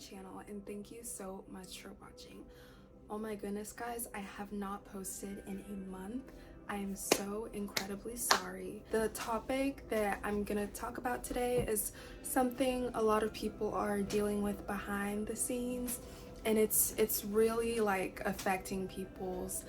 channel and thank you so much for watching. Oh my goodness guys, I have not posted in a month. I am so incredibly sorry. The topic that I'm gonna talk about today is something a lot of people are dealing with behind the scenes, and it's really like affecting people's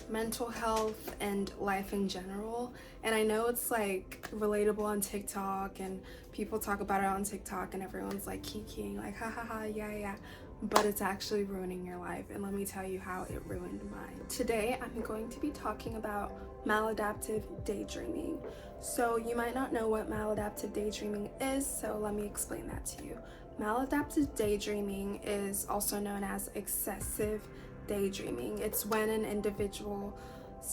mental health and life in general. And I know it's like relatable on TikTok and people talk about it on TikTok and everyone's like kikiing like ha ha ha yeah, but it's actually ruining your life, and let me tell you how it ruined mine. Today I'm going to be talking about maladaptive daydreaming. So you might not know what maladaptive daydreaming is, so let me explain that to you. Maladaptive daydreaming is also known as excessive daydreaming. It's when an individual's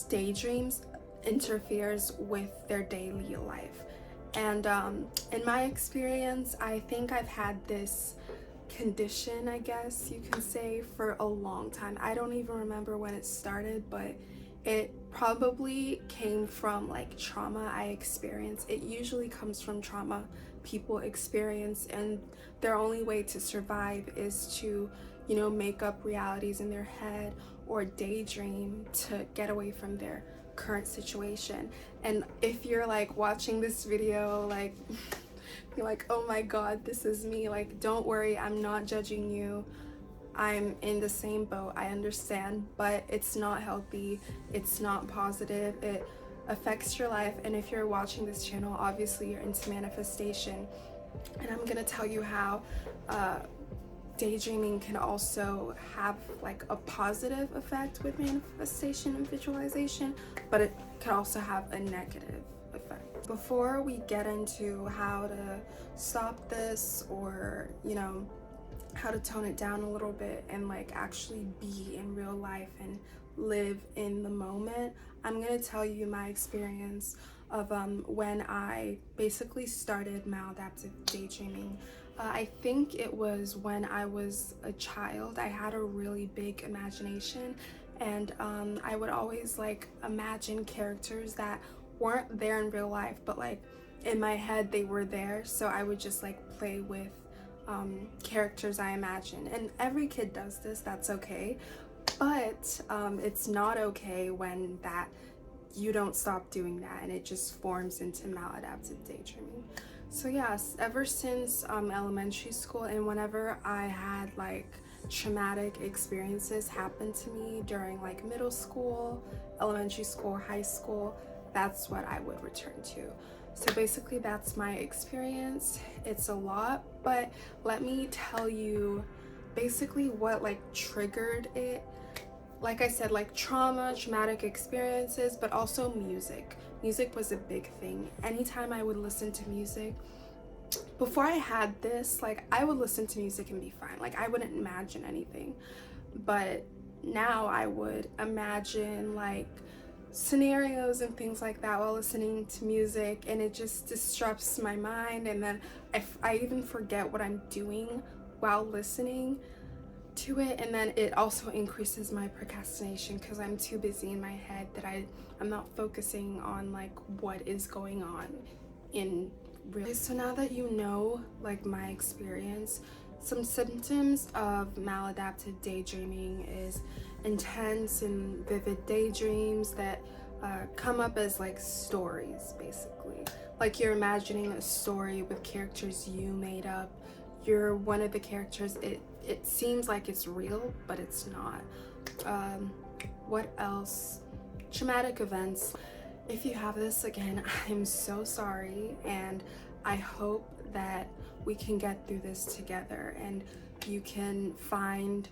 daydreams interferes with their daily life. And in my experience, I think I've had this condition, I guess you can say, for a long time. I don't even remember when it started, but it probably came from like trauma I experienced. It usually comes from trauma people experience, and their only way to survive is to, you know, make up realities in their head or daydream to get away from their current situation. And if you're like watching this video like you're like, oh my god, this is me, like, don't worry, I'm not judging you. I'm in the same boat, I understand, but it's not healthy, it's not positive, it affects your life. And if you're watching this channel, obviously you're into manifestation, and I'm gonna tell you how daydreaming can also have like a positive effect with manifestation and visualization, but it can also have a negative effect. Before we get into how to stop this, or you know, how to tone it down a little bit and like actually be in real life and live in the moment, I'm gonna tell you my experience of when I basically started maladaptive daydreaming. I think it was when I was a child. I had a really big imagination, and I would always like imagine characters that weren't there in real life, but like in my head they were there. So I would just like play with characters I imagine, and every kid does this, that's okay, but it's not okay when that you don't stop doing that and it just forms into maladaptive daydreaming. So yes, ever since elementary school, and whenever I had like traumatic experiences happen to me during like middle school, elementary school, high school, that's what I would return to. So basically that's my experience. It's a lot, but let me tell you basically what like triggered it. Like I said, like trauma, traumatic experiences, but also music. Music was a big thing. Anytime I would listen to music, before I had this, like I would listen to music and be fine. Like I wouldn't imagine anything. But now I would imagine like scenarios and things like that while listening to music, and it just disrupts my mind, and then I even forget what I'm doing while listening to it. And then it also increases my procrastination because I'm too busy in my head that I'm not focusing on like what is going on in real. So now that you know like my experience, some symptoms of maladaptive daydreaming is intense and vivid daydreams that come up as like stories, basically. Like you're imagining a story with characters you made up. You're one of the characters. It seems like it's real, but it's not. What else? Traumatic events. If you have this, again, I'm so sorry, and I hope that we can get through this together and you can find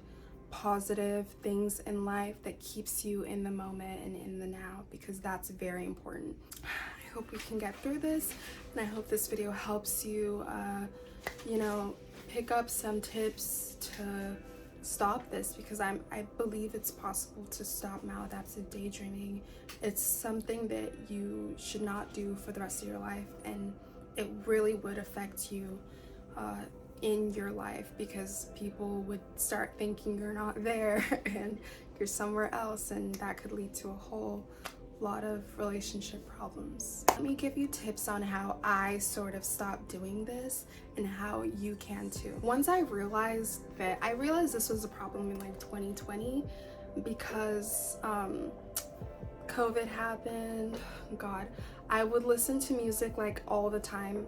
positive things in life that keeps you in the moment and in the now, because that's very important. I hope we can get through this, and I hope this video helps you you know, pick up some tips to stop this, because I believe it's possible to stop maladaptive daydreaming. It's something that you should not do for the rest of your life, and it really would affect you in your life, because people would start thinking you're not there and you're somewhere else, and that could lead to a whole a lot of relationship problems. Let me give you tips on how I sort of stopped doing this and how you can too. Once I realized this was a problem in like 2020 because COVID happened. God, I would listen to music like all the time,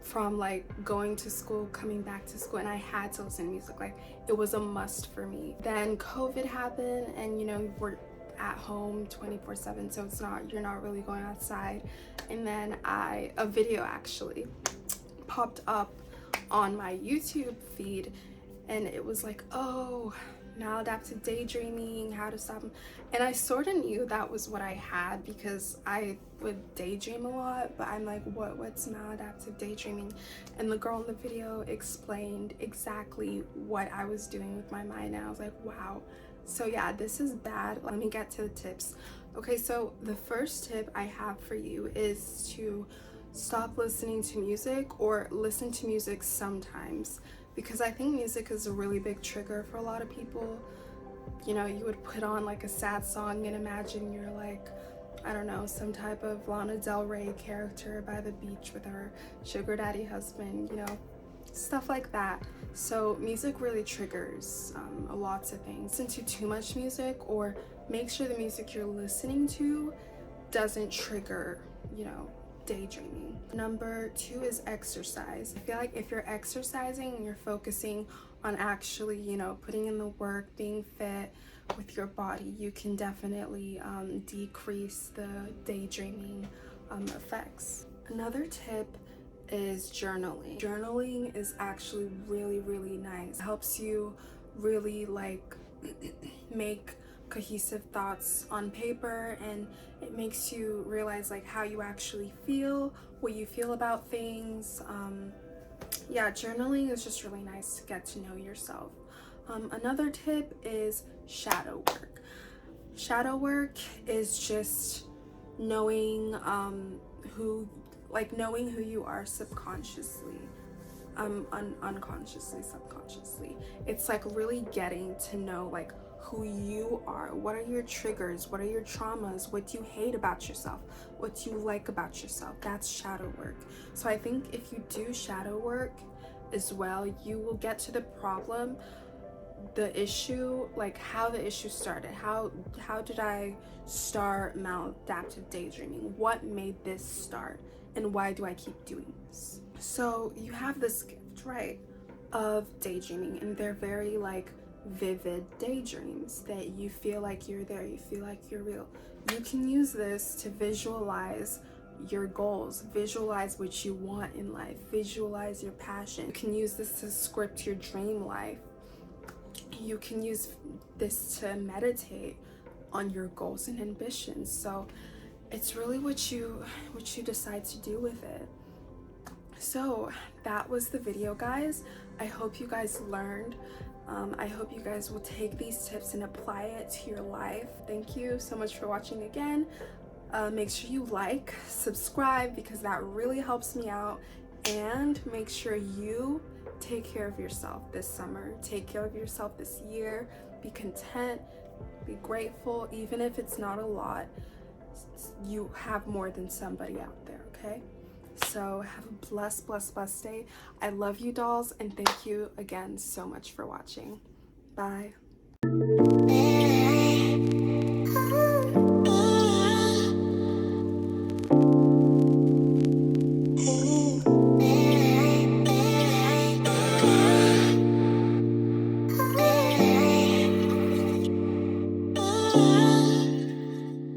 from like going to school, coming back to school, and I had to listen to music. Like, it was a must for me. Then COVID happened, and you know, we're at home 24/7, so you're not really going outside. And then a video actually popped up on my YouTube feed, and it was like, oh, maladaptive daydreaming, how to stop. And I sort of knew that was what I had because I would daydream a lot, but I'm like, what's maladaptive daydreaming? And the girl in the video explained exactly what I was doing with my mind, and I was like, wow. So yeah, this is bad. Let me get to the tips. Okay, so the first tip I have for you is to stop listening to music, or listen to music sometimes, because I think music is a really big trigger for a lot of people. You know, you would put on like a sad song and imagine you're like, I don't know, some type of Lana Del Rey character by the beach with her sugar daddy husband, you know, stuff like that. So music really triggers lots of things. Listen to too much music, or make sure the music you're listening to doesn't trigger, you know, daydreaming. Number 2 is exercise. I feel like if you're exercising and you're focusing on actually, you know, putting in the work, being fit with your body, you can definitely decrease the daydreaming effects. Another tip is journaling. Journaling is actually really, really nice. It helps you really like make cohesive thoughts on paper, and it makes you realize like how you actually feel, what you feel about things. Yeah, journaling is just really nice to get to know yourself. Another tip is shadow work. Shadow work is just knowing knowing who you are subconsciously, unconsciously, subconsciously. It's like really getting to know like who you are. What are your triggers? What are your traumas? What do you hate about yourself? What do you like about yourself? That's shadow work. So I think if you do shadow work as well, you will get to the problem, the issue, like how the issue started. How did I start maladaptive daydreaming? What made this start? And why do I keep doing this? So you have this gift, right, of daydreaming, and they're very like vivid daydreams that you feel like you're there, you feel like you're real. You can use this to visualize your goals, visualize what you want in life, visualize your passion. You can use this to script your dream life. You can use this to meditate on your goals and ambitions. So it's really what you decide to do with it. So that was the video, guys. I hope you guys learned. I hope you guys will take these tips and apply it to your life. Thank you so much for watching again. Make sure you like, subscribe, because that really helps me out. And make sure you take care of yourself this summer. Take care of yourself this year. Be content, be grateful, even if it's not a lot. You have more than somebody out there, okay? So have a blessed day. I love you, dolls, and thank you again so much for watching. Bye.